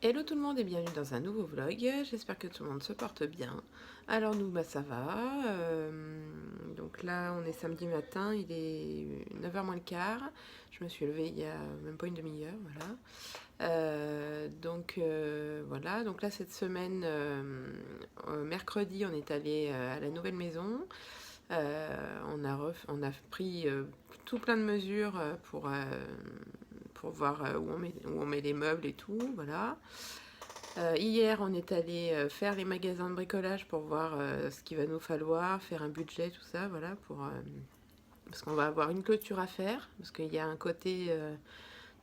Hello tout le monde et bienvenue dans un nouveau vlog, j'espère que tout le monde se porte bien. Alors nous, ça va, donc là on est samedi matin, il est 9h moins le quart, je me suis levée il y a même pas une demi-heure, voilà. Voilà, donc là cette semaine, mercredi on est allé à la nouvelle maison. On a pris tout plein de mesures pour voir où on met les meubles et tout, voilà. Hier, on est allé faire les magasins de bricolage pour voir ce qu'il va nous falloir, faire un budget, tout ça, voilà, parce qu'on va avoir une clôture à faire, parce qu'il y a un côté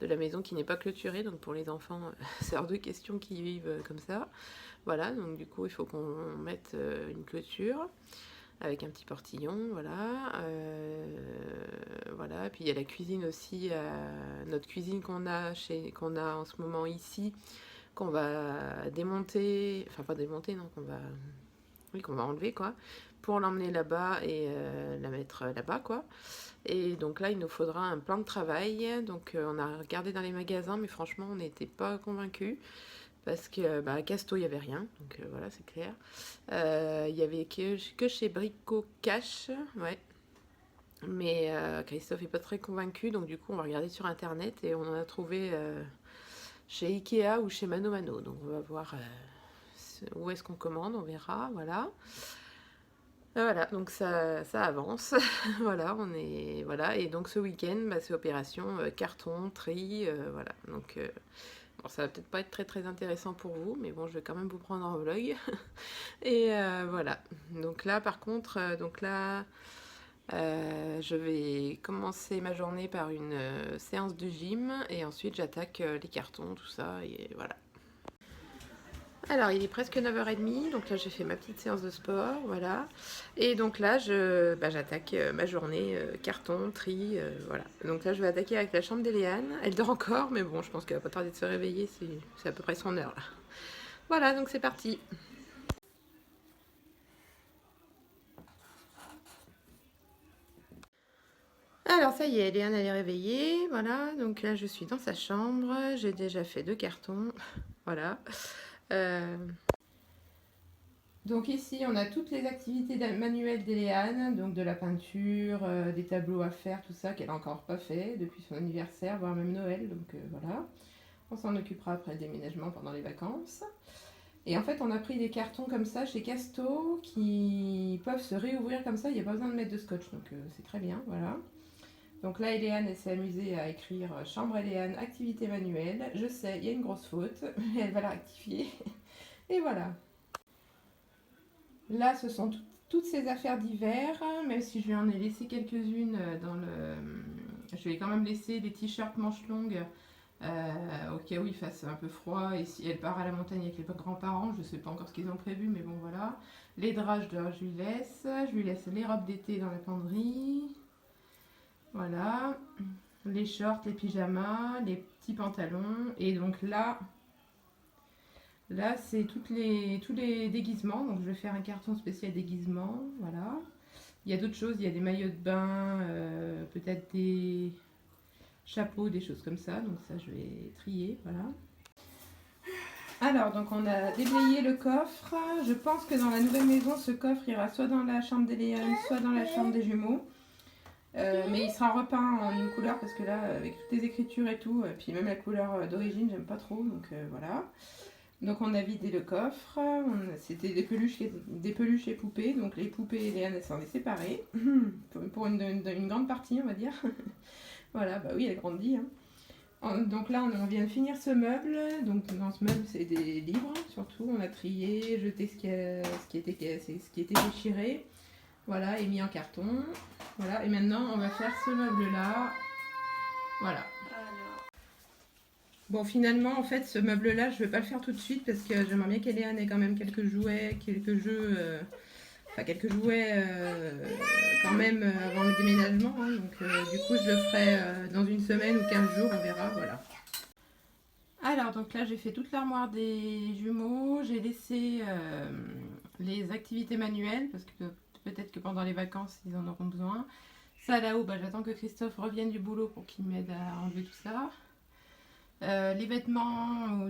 de la maison qui n'est pas clôturé, donc pour les enfants, c'est hors de question qu'ils vivent comme ça. Voilà, donc du coup, il faut qu'on mette une clôture avec un petit portillon, voilà. Voilà, puis il y a la cuisine aussi, notre cuisine qu'on a en ce moment ici, qu'on va démonter, enfin pas démonter, non, qu'on va enlever, quoi, pour l'emmener là-bas et la mettre là-bas, quoi. Et donc là, il nous faudra un plan de travail. Donc on a regardé dans les magasins, mais franchement, on n'était pas convaincus. Parce que à Casto, il n'y avait rien, donc voilà, c'est clair. Il y avait que chez Brico Cash, ouais. Mais Christophe n'est pas très convaincu, donc du coup, on va regarder sur internet et on en a trouvé chez Ikea ou chez Mano Mano. Donc on va voir où est-ce qu'on commande, on verra, voilà. Voilà, donc ça avance. Voilà, voilà, et donc ce week-end, c'est opération carton, tri, voilà. Donc bon, ça va peut-être pas être très très intéressant pour vous, mais bon, je vais quand même vous prendre en vlog. Et voilà. Donc là, par contre, je vais commencer ma journée par une séance de gym et ensuite j'attaque les cartons, tout ça, et voilà. Alors, il est presque 9h30, donc là j'ai fait ma petite séance de sport, voilà. Et donc là, j'attaque ma journée carton, tri, voilà. Donc là, je vais attaquer avec la chambre d'Eléane. Elle dort encore, mais bon, je pense qu'elle va pas tarder de se réveiller, c'est à peu près son heure là. Voilà, donc c'est parti. Alors ça y est, Eléane elle est réveillée, voilà. Donc là, je suis dans sa chambre, j'ai déjà fait 2 cartons, voilà. Euh, Donc ici, on a toutes les activités manuelles d'Eléane, donc de la peinture, des tableaux à faire, tout ça qu'elle n'a encore pas fait depuis son anniversaire, voire même Noël. Donc voilà, on s'en occupera après le déménagement pendant les vacances. Et en fait, on a pris des cartons comme ça chez Casto qui peuvent se réouvrir comme ça, il n'y a pas besoin de mettre de scotch, donc c'est très bien, voilà. Donc là, Eléane, elle s'est amusée à écrire chambre Eléane, activité manuelle. Je sais, il y a une grosse faute, mais elle va la rectifier. Et voilà. Là, ce sont toutes ces affaires d'hiver, même si je lui en ai laissé quelques-unes dans le... Je vais quand même laisser des t-shirts manches longues au cas où il fasse un peu froid. Et si elle part à la montagne avec les grands-parents, je ne sais pas encore ce qu'ils ont prévu, mais bon voilà. Les draps, je lui laisse. Je lui laisse les robes d'été dans la penderie. Voilà. Les shorts, les pyjamas, les petits pantalons. Et donc là, c'est tous les déguisements. Donc, je vais faire un carton spécial déguisement. Voilà. Il y a d'autres choses. Il y a des maillots de bain, peut-être des chapeaux, des choses comme ça. Donc, ça, je vais trier. Voilà. Alors, donc, on a déblayé le coffre. Je pense que dans la nouvelle maison, ce coffre ira soit dans la chambre d'Eléane, soit dans la chambre des jumeaux. Mais il sera repeint en une couleur parce que là, avec toutes les écritures et tout, puis même la couleur d'origine, j'aime pas trop. Donc, voilà. Donc on a vidé le coffre, c'était des peluches et poupées, donc les poupées et Léane elles s'en est séparées, pour une grande partie on va dire. Voilà, bah oui elle grandit. Hein. Donc là on vient de finir ce meuble, donc dans ce meuble c'est des livres surtout, on a trié, jeté ce qui était déchiré, voilà, et mis en carton. Voilà, et maintenant on va faire ce meuble là, voilà. Bon, finalement, en fait, ce meuble-là, je ne vais pas le faire tout de suite parce que j'aimerais bien qu'Eléane ait quand même quelques jouets, quelques jeux, enfin quelques jouets quand même avant le déménagement. Hein. Donc, du coup, je le ferai dans une semaine ou 15 jours, on verra, voilà. Alors, donc là, j'ai fait toute l'armoire des jumeaux. J'ai laissé les activités manuelles parce que peut-être que pendant les vacances, ils en auront besoin. Ça, là-haut, j'attends que Christophe revienne du boulot pour qu'il m'aide à enlever tout ça. Les vêtements,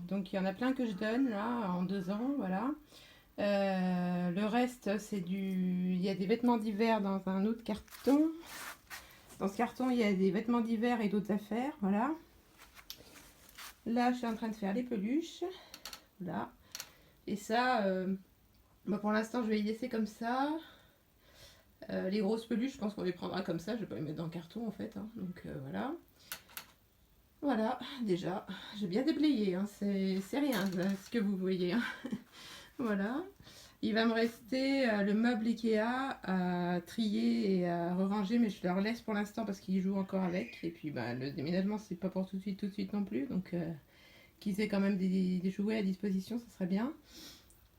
donc il y en a plein que je donne là en 2 ans, voilà. Le reste, il y a des vêtements d'hiver dans un autre carton. Dans ce carton, il y a des vêtements d'hiver et d'autres affaires, voilà. Là, je suis en train de faire les peluches, voilà. Et ça, bah, pour l'instant, je vais y laisser comme ça. Les grosses peluches, je pense qu'on les prendra comme ça. Je vais pas les mettre dans le carton en fait, hein. Donc voilà. Voilà, déjà, j'ai bien déblayé, hein. C'est rien ce que vous voyez, hein. Voilà. Il va me rester le meuble Ikea à trier et à ranger, mais je leur laisse pour l'instant parce qu'ils jouent encore avec. Et puis bah, le déménagement, c'est pas pour tout de suite non plus. Donc qu'ils aient quand même des jouets à disposition, ça serait bien.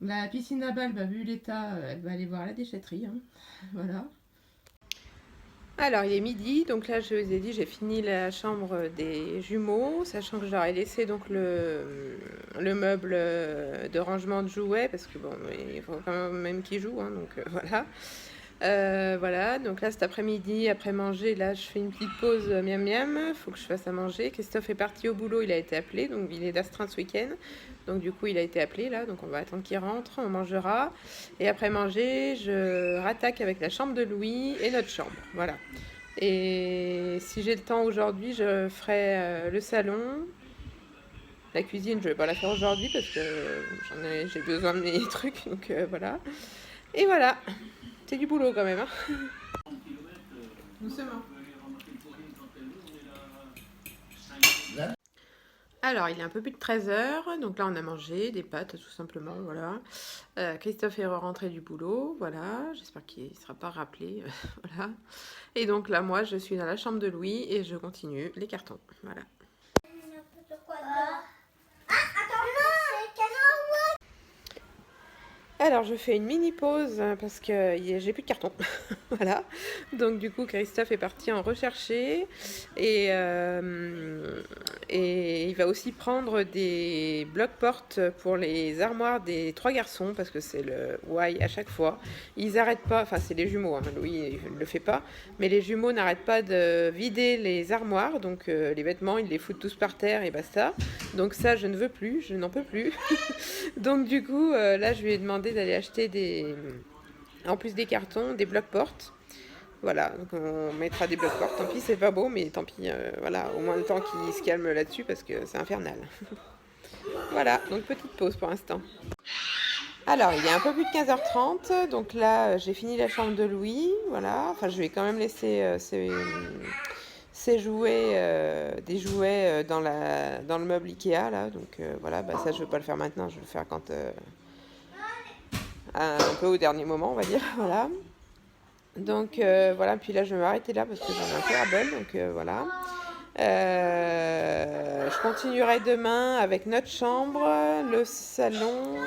La piscine à balles, bah, vu l'état, elle va aller voir à la déchetterie, hein. Voilà. Alors, il est midi, donc là, je vous ai dit, j'ai fini la chambre des jumeaux, sachant que je leur ai laissé donc le meuble de rangement de jouets, parce que bon, il faut quand même qu'ils jouent, hein, donc voilà. Voilà, donc là, cet après-midi, après manger, là, je fais une petite pause miam miam, faut que je fasse à manger. Christophe est parti au boulot, il a été appelé, donc il est d'astreinte ce week-end. Donc du coup, il a été appelé là, donc on va attendre qu'il rentre, on mangera. Et après manger, je rattaque avec la chambre de Louis et notre chambre. Voilà. Et si j'ai le temps aujourd'hui, je ferai le salon. La cuisine, je vais pas la faire aujourd'hui parce que j'ai besoin de mes trucs, donc voilà. Et voilà, c'est du boulot quand même, hein. Doucement. Alors, il est un peu plus de 13 h, donc là on a mangé des pâtes tout simplement, voilà. Christophe est rentré du boulot, voilà, j'espère qu'il ne sera pas rappelé, voilà. Et donc là, moi, je suis dans la chambre de Louis et je continue les cartons, voilà. Alors, je fais une mini pause parce que j'ai plus de carton. Voilà. Donc, du coup, Christophe est parti en rechercher et il va aussi prendre des blocs-portes pour les armoires des 3 garçons parce que c'est le why à chaque fois. Ils n'arrêtent pas, enfin, c'est les jumeaux, hein, Louis ne le fait pas, mais les jumeaux n'arrêtent pas de vider les armoires. Donc, les vêtements, ils les foutent tous par terre et basta. Donc, ça, je ne veux plus, je n'en peux plus. Donc du coup, là, je lui ai demandé d'aller acheter en plus des cartons, des blocs-portes. Voilà, donc on mettra des blocs-portes. Tant pis, c'est pas beau, mais tant pis, voilà, au moins le temps qu'il se calme là-dessus parce que c'est infernal. Voilà, donc petite pause pour l'instant. Alors, il est un peu plus de 15h30, donc là, j'ai fini la chambre de Louis, voilà. Enfin, je vais quand même laisser ses jouets, des jouets dans le meuble Ikea, là. Donc voilà, bah, ça, je ne vais pas le faire maintenant, je vais le faire quand... un peu au dernier moment, on va dire, voilà. Donc voilà, puis là je vais m'arrêter là parce que j'en ai un peu ras-le-bol, donc voilà. Je continuerai demain avec notre chambre, le salon.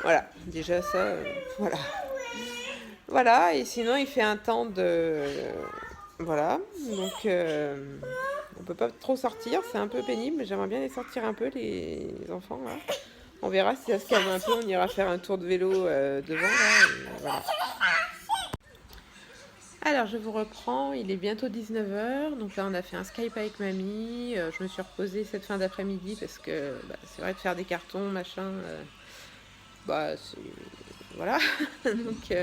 Voilà, déjà ça, voilà. Voilà, et sinon il fait un temps de... Voilà, donc on peut pas trop sortir, c'est un peu pénible, mais j'aimerais bien les sortir un peu, les enfants, là. On verra si ça se calme un peu, on ira faire un tour de vélo devant, là, et voilà. Alors, je vous reprends, il est bientôt 19 h. Donc là, on a fait un Skype avec mamie. Je me suis reposée cette fin d'après-midi parce que bah, c'est vrai de faire des cartons, machin. Bah, voilà. Donc,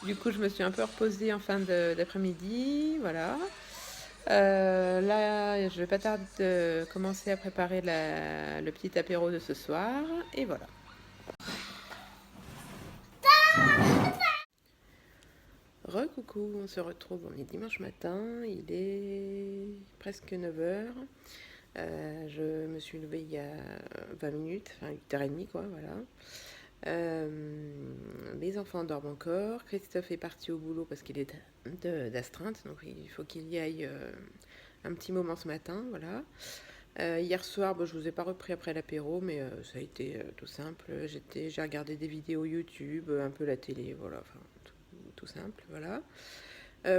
du coup, je me suis un peu reposée en fin d'après-midi. Voilà. Là, je vais pas tarder de commencer à préparer le petit apéro de ce soir. Et voilà. Coucou, on se retrouve, on est dimanche matin, il est presque 9 h. Je me suis levée il y a 20 minutes, enfin 8h30 quoi, voilà. Les enfants dorment encore, Christophe est parti au boulot parce qu'il est d'astreinte, donc il faut qu'il y aille un petit moment ce matin, voilà. Hier soir, bon, je vous ai pas repris après l'apéro, mais ça a été tout simple. J'ai regardé des vidéos YouTube, un peu la télé, voilà, enfin tout simple, voilà.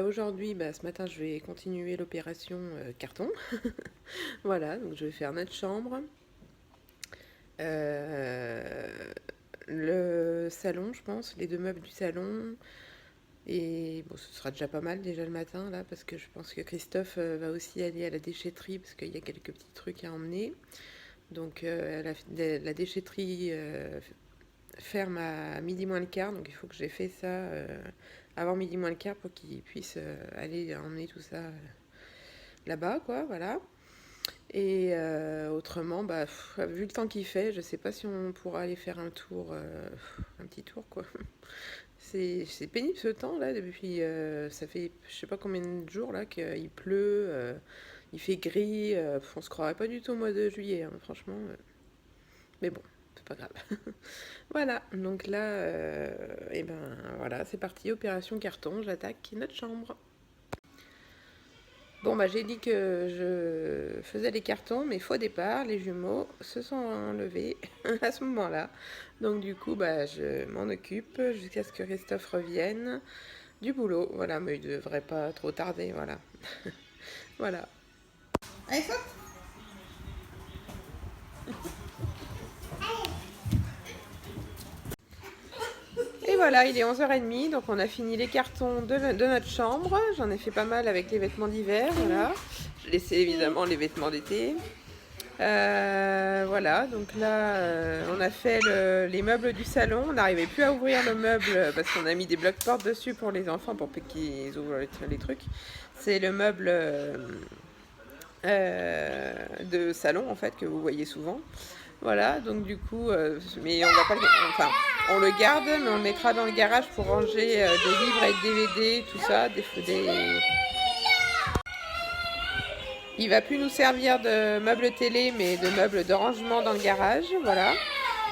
Aujourd'hui, bah, ce matin, je vais continuer l'opération carton. Voilà, donc je vais faire notre chambre. Le salon, je pense, les 2 meubles du salon. Et bon, ce sera déjà pas mal déjà le matin là, parce que je pense que Christophe va aussi aller à la déchetterie parce qu'il y a quelques petits trucs à emmener. Donc la déchetterie ferme à midi moins le quart, donc il faut que j'ai fait ça avant midi moins le quart pour qu'il puisse aller emmener tout ça là-bas, quoi, voilà. Et autrement, bah, vu le temps qu'il fait, je sais pas si on pourra aller faire un tour, un petit tour, quoi. C'est pénible ce temps là, depuis ça fait je sais pas combien de jours là qu'il pleut, il fait gris, on se croirait pas du tout au mois de juillet, hein, franchement. Mais bon, c'est pas grave. Voilà, donc là, et ben voilà, c'est parti, opération carton, j'attaque notre chambre. Bon, bah j'ai dit que je faisais les cartons, mais faux départ, les jumeaux se sont enlevés à ce moment-là. Donc du coup, bah je m'en occupe jusqu'à ce que Christophe revienne du boulot. Voilà, mais il devrait pas trop tarder, voilà. Voilà. Allez, saute. Et voilà, il est 11h30, donc on a fini les cartons de notre chambre. J'en ai fait pas mal avec les vêtements d'hiver, voilà. J'ai laissé évidemment les vêtements d'été. Voilà, donc là, on a fait les meubles du salon. On n'arrivait plus à ouvrir le meuble parce qu'on a mis des blocs-portes dessus pour les enfants pour qu'ils ouvrent les trucs. C'est le meuble de salon en fait que vous voyez souvent. Voilà, donc du coup, mais on va pas enfin, on le garde, mais on le mettra dans le garage pour ranger des livres et DVD, tout ça, Il va plus nous servir de meubles télé, mais de meubles de rangement dans le garage, voilà.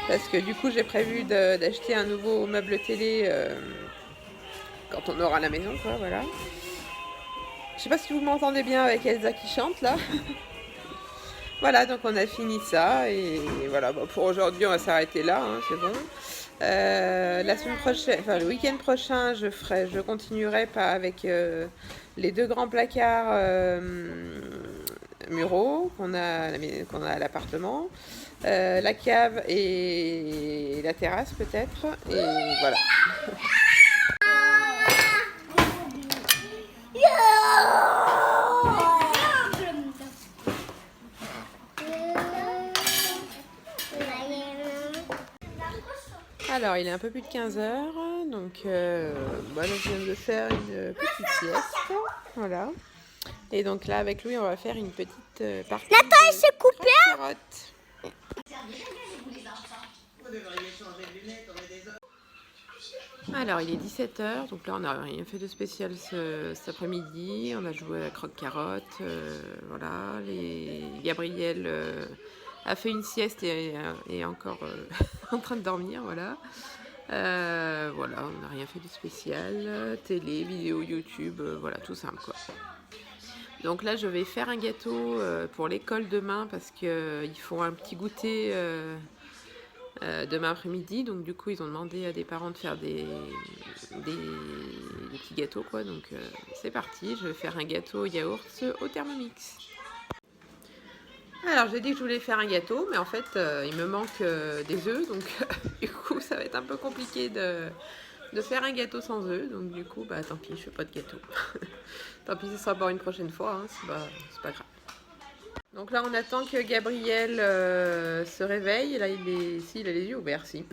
Parce que du coup, j'ai prévu d'acheter un nouveau meuble télé quand on aura la maison, quoi, voilà. Je sais pas si vous m'entendez bien avec Elsa qui chante, là. Voilà, donc on a fini ça, et voilà, bon, pour aujourd'hui, on va s'arrêter là, hein, c'est bon. La semaine prochaine, enfin le week-end prochain, je continuerai pas avec les deux grands placards muraux qu'on a à l'appartement, la cave et la terrasse peut-être, et voilà. Alors, il est un peu plus de 15h, donc voilà, je viens de faire une petite sieste, voilà. Et donc là, avec lui, on va faire une petite partie de croque-carotte. Alors, il est 17h, donc là, on n'a rien fait de spécial cet après-midi. On a joué à la croque-carotte, voilà. Gabriel a fait une sieste et est encore en train de dormir, voilà. Voilà, on n'a rien fait de spécial. Télé, vidéo, YouTube, voilà, tout simple, quoi. Donc là, je vais faire un gâteau pour l'école demain parce qu'ils font un petit goûter demain après-midi. Donc du coup, ils ont demandé à des parents de faire des petits gâteaux, quoi. Donc c'est parti, je vais faire un gâteau au yaourt au Thermomix. Alors j'ai dit que je voulais faire un gâteau, mais en fait il me manque des œufs, donc du coup ça va être un peu compliqué de faire un gâteau sans œufs, donc du coup bah tant pis, je fais pas de gâteau. Tant pis, ce sera pour une prochaine fois, hein, c'est pas grave. Donc là on attend que Gabriel se réveille, là il a les yeux ouverts, si.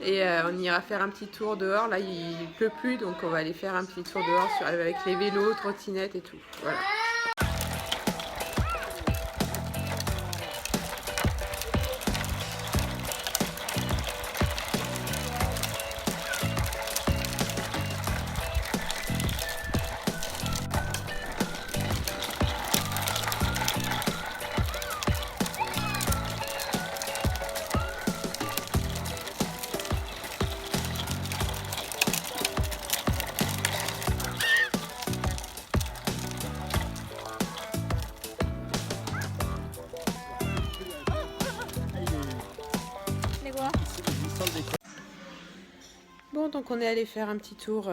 Et on ira faire un petit tour dehors, là il pleut plus, donc on va aller faire un petit tour dehors avec les vélos, trottinettes et tout, voilà. Bon, donc on est allé faire un petit tour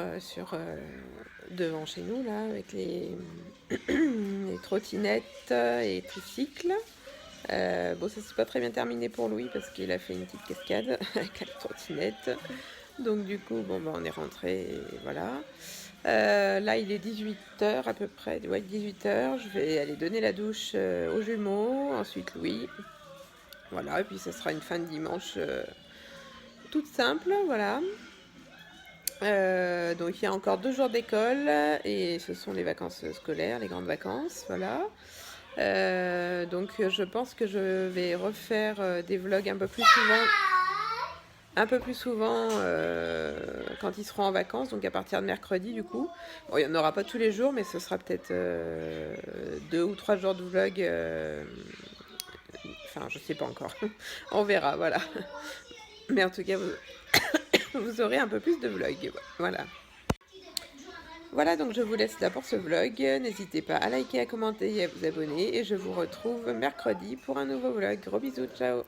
devant chez nous, là, avec les trottinettes et tricycles. Bon, ça s'est pas très bien terminé pour Louis parce qu'il a fait une petite cascade avec la trottinette. Donc du coup, bon, bah, on est rentré, et voilà. Là, il est 18 h à peu près, ouais, 18 h. Je vais aller donner la douche aux jumeaux, ensuite Louis. Voilà, et puis ça sera une fin de dimanche toute simple, voilà. Donc il y a encore 2 jours d'école et ce sont les vacances scolaires, les grandes vacances, voilà. Donc je pense que je vais refaire des vlogs un peu plus souvent quand ils seront en vacances, donc à partir de mercredi du coup. Bon, il n'y en aura pas tous les jours, mais ce sera peut-être 2 ou 3 jours de vlog. Enfin, je sais pas encore. On verra, voilà. Mais en tout cas, vous aurez un peu plus de vlogs. Voilà. Voilà, donc je vous laisse là pour ce vlog. N'hésitez pas à liker, à commenter et à vous abonner. Et je vous retrouve mercredi pour un nouveau vlog. Gros bisous, ciao!